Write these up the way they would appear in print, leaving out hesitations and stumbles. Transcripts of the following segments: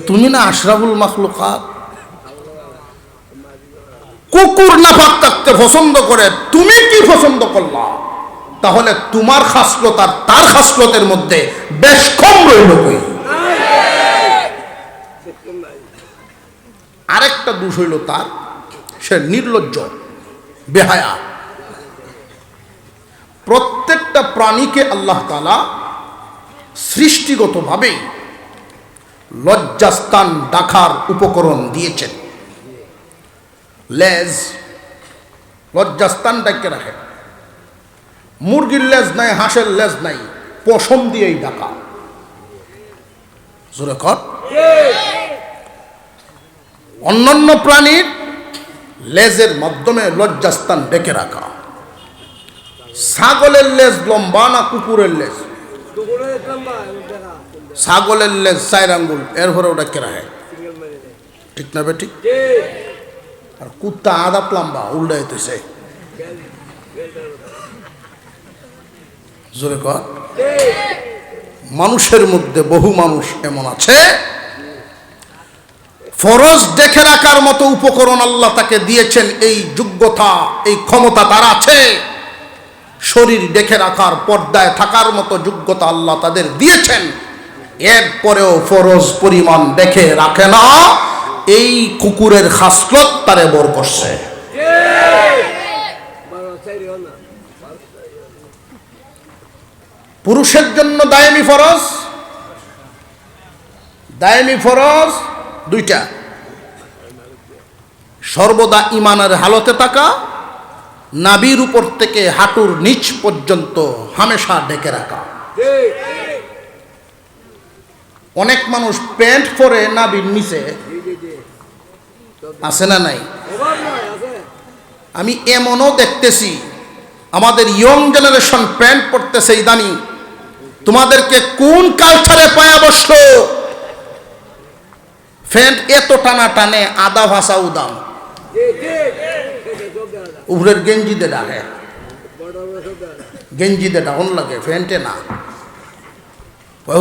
তুমি না আশরাফুল মাখলুকাত, কুকুর নাপাক থাকতে পছন্দ করে, তুমি কি পছন্দ করলা? তাহলে তোমার খাসলত আর তার খাসলতের মধ্যে বেশ কম রইল কই? আরেকটা দোষ হইল তার, সে নির্লজ্জ, বেহায়া। প্রত্যেকটা প্রাণীকে আল্লাহ তাআলা সৃষ্টিগতভাবে লজ্জাস্থান রাখার উপকরণ দিয়েছেন। লেজ, লজ্জাস্থান ডাকে রাখে। মুরগির লেজ নাই, হাঁসের লেজ নাই, পশম দিয়েই ঢাকা। জোরে কর। অন্যান্য প্রাণীর লেজের মাধ্যমে লজ্জাস্থান ডেকে রাখা। ছাগলের লেজ লম্বা না কুকুরের লেজ? ছাগলের লেজ 4 আঙ্গুল, এরপরে ওটা কে রাখে, ঠিক না বেঠিক? আর কুত্তা আধা লম্বা, উল্টাইতেছে। জোরে কর। মানুষের মধ্যে বহু মানুষ এমন আছে, ফরজ দেখে রাখার মতো উপকরণ আল্লাহ তাকে দিয়েছেন, এই যোগ্যতা, এই ক্ষমতা তার আছে। শরীর দেখে রাখার, পর্দায় থাকার মতো যোগ্যতা আল্লাহ তাদের দিয়েছেন, এরপরেও ফরজ পরিমাণ দেখে রাখে না। এই কুকুরের খাসলত তারে বর করছে। পুরুষের জন্য দায়মি ফরজ, দায়মি ফরজ 2টা। সর্বদা ঈমানের হালতে থাকা, নাভির উপর থেকে হাঁটুর নিচ পর্যন্ত হামেশা ঢেকে রাখা। অনেক মানুষ প্যান্ট পরে নাভির নিচে, আছে না নাই? আমি এমনও দেখতেছি আমাদের ইয়ং জেনারেশন প্যান্ট পরতেছে ইদানি। তোমাদেরকে কোন কালচারে পায়া বসলো? প্যান্ট এত টানা টানে, আধা ভাষা উদাম, উপরের গেঞ্জি দে ডাকে, গেঞ্জি দে ডাউন লাগে, প্যান্টে না।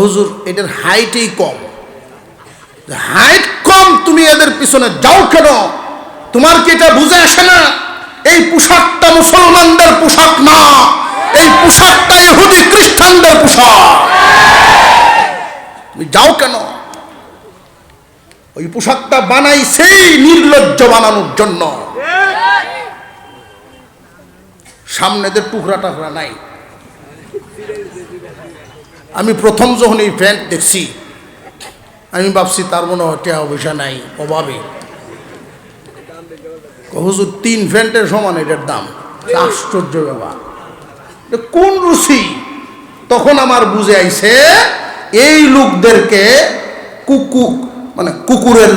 হুজুর এটার হাইটই কম। হাইট কম, তুমি এদের পিছনে যাও কেন? তোমার কি এটা বুঝে আসে না? এই পোশাকটা মুসলমানদের পোশাক না, এই পোশাকটা ইহুদি খ্রিস্টানদের পোশাক। তুমি যাও কেন? ওই পোশাকটা বানাইছেই নির্লজ্জ বানানোর জন্য। সামনেদের টুকরা টাকরা নাই। আমি প্রথম যখন এই প্যান্ট দেখছি, আমি ভাবছি তার মনে হয় টাকা পয়সা নাই, অভাবে। হুজুর 3 প্যান্টের সমান এটার দাম। আশ্চর্য ব্যাপার, কোন রুচি? তখন আমার বুঝে আইছে এই লোকদেরকে কুকুরের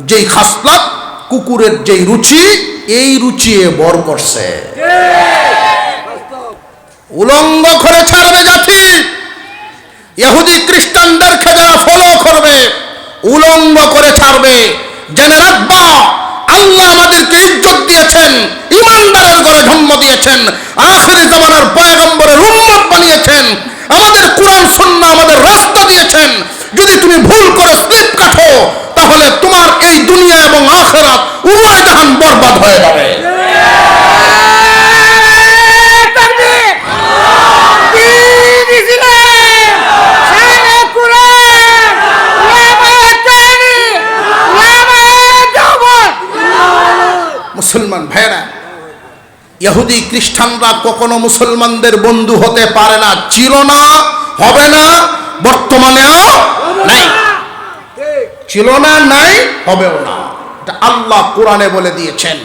যেই খাসলাত, কুকুরের যেই রুচি, এই রুচি বর করছে। উলঙ্গ করে ছাড়বে জাতি, ইহুদি খ্রিস্টানদেরকে যারা ফলো করবে উলঙ্গ করে ছাড়বে। জেনে রাখবা, আল্লাহ আমাদেরকে ইজ্জত দিয়েছেন, ইমানদারের ঘরে জন্ম দিয়েছেন, আখিরি জামানার পয়গম্বরের উম্মত বানিয়েছেন, আমাদের কুরআন সুন্নাহ আমাদের রাস্তা দিয়েছেন। যদি তুমি ভুল করে স্লিপ কাটো, তাহলে তোমার এই দুনিয়া এবং আখিরাত উভয় জাহান বরবাদ হয়ে যাবে। মুসলমান ভাইরা, ইহুদি খ্রিস্টানরা কখনো মুসলমানদের বন্ধু হতে পারে না, ছিল না, হবে না, বর্তমানেও নাই। ছিল না, নাই, হবেও না। এটা আল্লাহ কোরআনে বলে দিয়েছেন।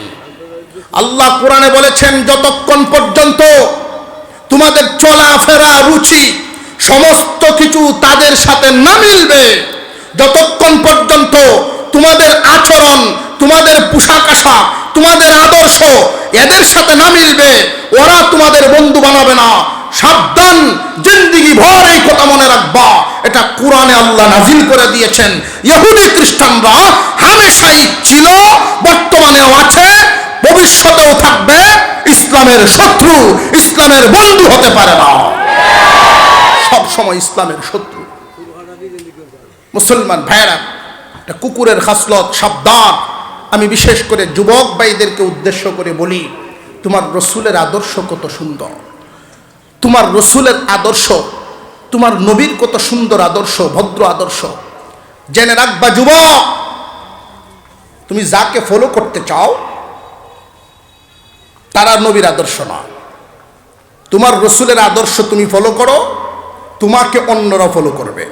আল্লাহ কোরআনে বলেছেন, যতক্ষণ পর্যন্ত তোমাদের চলাফেরা, রুচি সমস্ত কিছু তাদের সাথে না মিলবে, যতক্ষণ পর্যন্ত তোমাদের আচরণ, তোমাদের পোশাক আশাক, তোমাদের আদর্শ এদের সাথে না মিলবে, ওরা তোমাদের বন্ধু বানাবে না। সাবধান, জিন্দেগি ভর এই কথা মনে রাখবা। এটা কোরআনে আল্লাহ নাজিল করে দিয়েছেন। ইহুদি খ্রিস্টানরা হামেশাই ছিল, বর্তমানেও আছে, ভবিষ্যতেও থাকবে। ইসলামের শত্রু, ইসলামের বন্ধু হতে পারে না, সব সময় ইসলামের শত্রু। মুসলমান ভাইরা, একটা কুকুরের খাসলত, সাবধান। আমি বিশেষ করে যুবক ভাইদেরকে উদ্দেশ্য করে বলি, তোমার রসুলের আদর্শ কত সুন্দর, তোমার রসুলের আদর্শ, তোমার নবীর কত সুন্দর আদর্শ, ভদ্র আদর্শ। জেনে রাখবা যুবক, তুমি যাকে ফলো করতে চাও তারা নবীর আদর্শ নয়। তোমার রসুলের আদর্শ তুমি ফলো করো, তোমাকে অন্যরা ফলো করবে।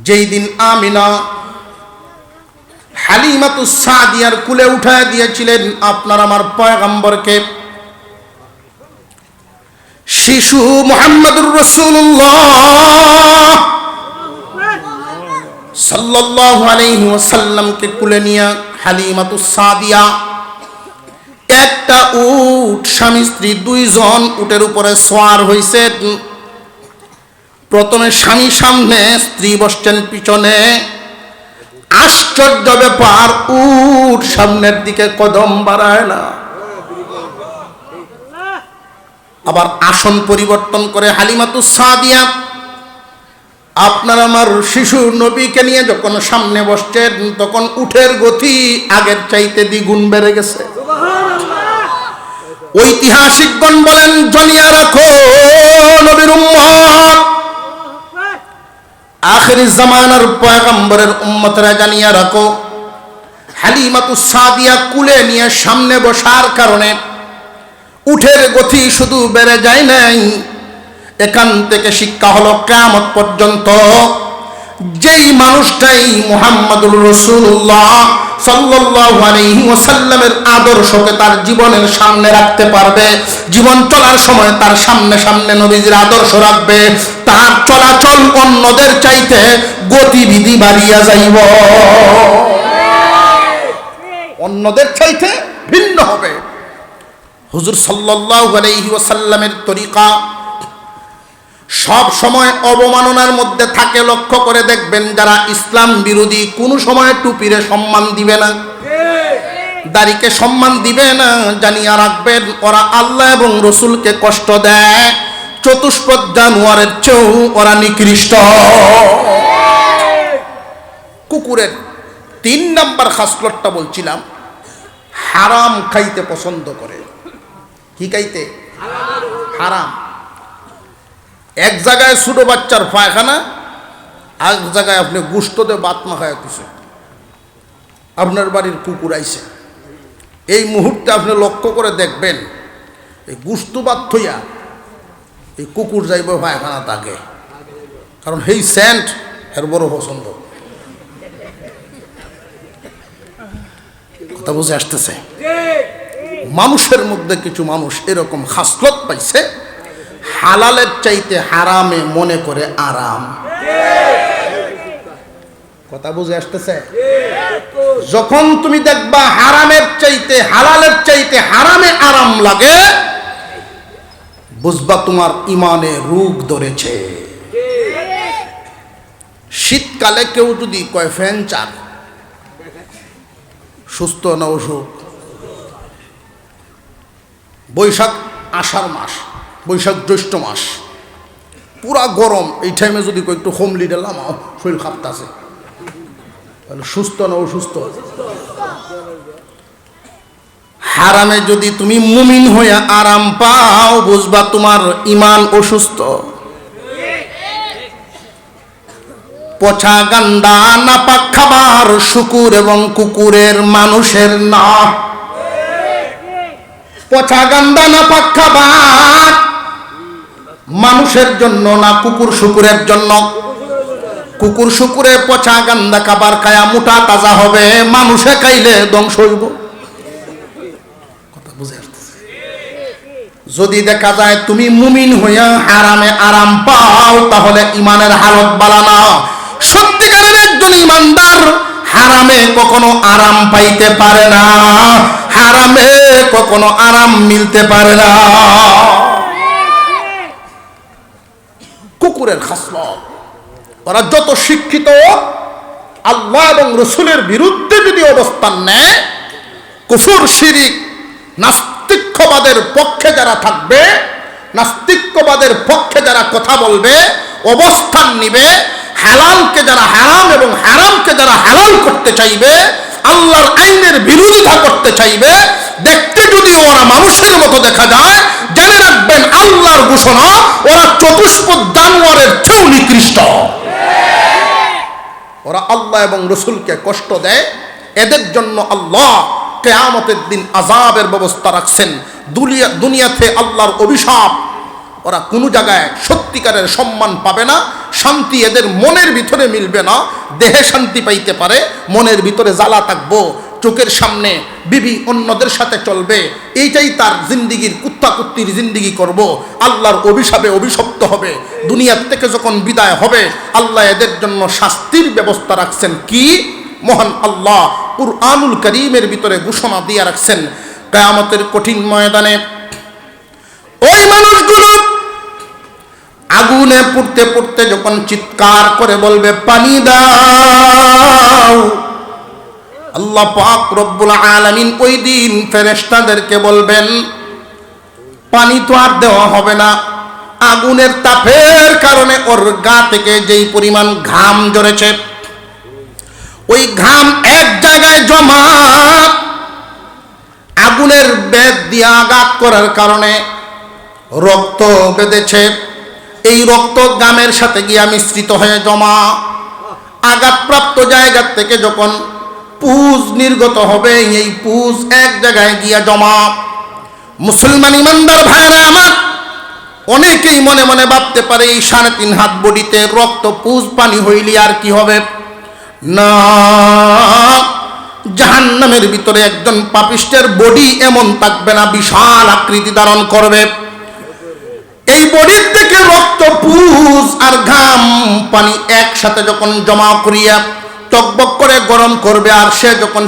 যেই দিন আমিনা হালিমাতুস সাদিয়ার কুলে উঠায় দিয়েছিলেন আপনার আমার পয়গম্বরকে, শিশু মুহাম্মদুর রাসূলুল্লাহ সাল্লাল্লাহু আলাইহি ওয়াসাল্লামকে কুলে নিয়ে হালিমাতুস সাদিয়া একটা উট, স্বামী স্ত্রী দুইজন উটের উপরে সওয়ার হইছেন। প্রথমে স্বামী সামনে, স্ত্রী বসছেন পিছনে। আশ্চর্য ব্যাপার, উট সামনের দিকে কদম বাড়ায় না, আবার আসন পরিবর্তন করে হালিমাতুস সাদিয়া আপনার আমার শিশু নবীকে নিয়ে যখন সামনে বসছেন, তখন উটের গতি আগের চাইতে দ্বিগুণ বেড়ে গেছে। ঐতিহাসিকগণ বলেন, জানিয়া রাখো নবীর উম্মত, আখির জামানার পয়গম্বরের উম্মতরা জানিয়া রাখো, হালিমাতুস সাদিয়া কুলে নিয়ে সামনে বসার কারণে উটের গতি শুধু বেড়ে যায় নাই, এখান থেকে শিক্ষা হলো কিয়ামত পর্যন্ত যেই মানুষটাই মুহাম্মদুর রাসূলুল্লাহ সাল্লাল্লাহু আলাইহি ওয়াসাল্লামের আদর্শকে তার জীবনের সামনে রাখতে পারবে, জীবন চলার সময় তার সামনে সামনে নবীজির আদর্শ রাখবে, তার চলাচল অন্যদের চাইতে গতিবিধি বাড়িয়া যাইব, অন্যদের চাইতে ভিন্ন হবে। হুজুর সাল্লাল্লাহু আলাইহি ওয়াসাল্লামের তরিকা সব সময় অবমাননার মধ্যে থাকে। লক্ষ্য করে দেখবেন, যারা ইসলাম বিরোধী কোনো সময় টুপিরে সম্মান দিবে না, দাড়িকে সম্মান দিবে না, জানিয়া রাখবেন ওরা আল্লাহ এবং রসুলকে কষ্ট দেয়, চতুষ্পদ জানোয়ারের চেয়েও ওরা নিকৃষ্ট। কুকুরের 3 নাম্বার খাসলতটা বলছিলাম, হারাম খাইতে পছন্দ করে। কি খাইতে? হারাম। এক জায়গায় ছোট বাচ্চার পায়খানা, আর জায়গায় আপনি গুস্ততে বাত মাখায় কিছু, আপনার বাড়ির কুকুর আইছে, এই মুহূর্তে আপনি লক্ষ্য করে দেখবেন, এই গুস্ত বাত থইয়া এই কুকুর যাইব পায়খানা তাকে, কারণ এই সেন্ট এর বড় পছন্দ। কথা বুঝে আসতেছে? মানুষের মধ্যে কিছু মানুষ এরকম খাসলত পাইছে, হালালের চাইতে হারামে মনে করে আরাম। কথা বুঝে আসতেছে? যখন তুমি দেখবা হারামের চাইতে হালালের চাইতে হারামে আরাম লাগে, বুঝবা তোমার ইমানে রোগ ধরেছে। শীতকালে কেউ যদি কয় ফ্যান চান, সুস্থ না অসুখ? বৈশাখ আষাঢ় মাস, বৈশাখ জ্যৈষ্ঠ মাস পুরা গরম, এই টাইমে যদি একটু হোমলি দিলাম শরীর কাঁপতাছে, তাহলে সুস্থ না অসুস্থ? হারামে যদি তুমি মুমিন হইয়া আরাম পাও, বুঝবা তোমার ইমান অসুস্থ। পচা গান্ডা নাপাক খাবার শুকুর এবং কুকুরের মানুষের না। পচা গান্ডা নাপাক খাবার মানুষের জন্য না, কুকুর শুকুরের জন্য। কুকুর শুকুরে পচা গান্দা খাবার খায়া মোটা তাজা হবে, মানুষে খাইলে ধ্বংস হইব। কথা বুঝে আসতেছে? যদি দেখা যায় তুমি মুমিন হইয়া হারামে আরাম পাও, তাহলে ইমানের হালত বালা না। সত্যিকারের একজন ইমানদার হারামে কখনো আরাম পাইতে পারে না, হারামে কখনো আরাম মিলতে পারে না। কুকুরের খাসলত, ওরা যত শিক্ষিত, আল্লাহ এবং রসুলের বিরুদ্ধে যদি অবস্থান নেয়, কুফর শিরিক নাস্তিক্যবাদের পক্ষে যারা থাকবে, নাস্তিক্যবাদের পক্ষে যারা কথা বলবে, অবস্থান নিবে, হালালকে যারা হারাম এবং হারামকে যারা হালাল করতে চাইবে, আল্লাহর আইনের বিরোধিতা করতে চাইবে, দেখতে যদি ওরা মানুষের মতো দেখা যায়, জেনে রাখবেন আল্লাহর ঘোষণা ওরা চতুষ্পদ জানোয়ারের চেয়েও নিকৃষ্ট। ওরা আল্লাহ এবং রসুলকে কষ্ট দেয়, এদের জন্য আল্লাহ কিয়ামতের দিন আযাবের ব্যবস্থা রাখছেন। দুনিয়াতে আল্লাহর অভিশাপ, ওরা কোনো জায়গায় সত্যিকারের সম্মান পাবে না, শান্তি এদের মনের ভিতরে মিলবে না। দেহে শান্তি পাইতে পারে, মনের ভিতরে জ্বালা থাকবো, চোখের সামনে বিবি অন্যদের সাথে চলবে, এইটাই তার জিন্দিগির কুত্তাকুত্তির জিন্দিগি করব। আল্লাহর অভিশাপে অভিশপ্ত হবে। দুনিয়ার থেকে যখন বিদায় হবে, আল্লাহ এদের জন্য শাস্তির ব্যবস্থা রাখছেন। কি? মহান আল্লাহ কুরআনুল কারীমের ভিতরে ঘোষণা দিয়ে রাখছেন, কিয়ামতের কঠিন ময়দানে ওই মানুষগুলো আগুনে পুড়তে পুড়তে যখন চিৎকার করে বলবে পানি দাও, আল্লাহ পাক রব্বুল আলামিন ওই দিন ফেরেশতাদেরকে বলবেন পানি তো আর দেওয়া হবে না। আগুনের তাপের কারণে ওর গা থেকে যেই পরিমাণ ঘাম ঝরেছে, ওই ঘাম এক জায়গায় জমা, আগুনের বেদ দিয়ে আঘাত করার কারণে রক্ত বেঁধেছে, এই রক্ত ঘামের সাথে গিয়া মিশ্রিত হয়ে জমা, আঘাতপ্রাপ্ত জায়গা থেকে যখন পুজ নির্গত হবে, এই পুজ এক জায়গায় গিয়া জমা। মুসলমান ইমানদার ভাইরা আমার, অনেকেই মনে মনে ভাবতে পারে এই 3.5 হাত বডিতে রক্ত পুজ পানি হইলি আর কি হবে? না, জাহান্নামের ভিতরে একজন পাপিষ্টের বডি এমন থাকবে না, বিশাল আকৃতি ধারণ করবে। এই বডির থেকে রক্ত, পুজ আর ঘাম পানি একসাথে যখন জমা করিয়া টকবক করে গরম করবে, আর সে যখন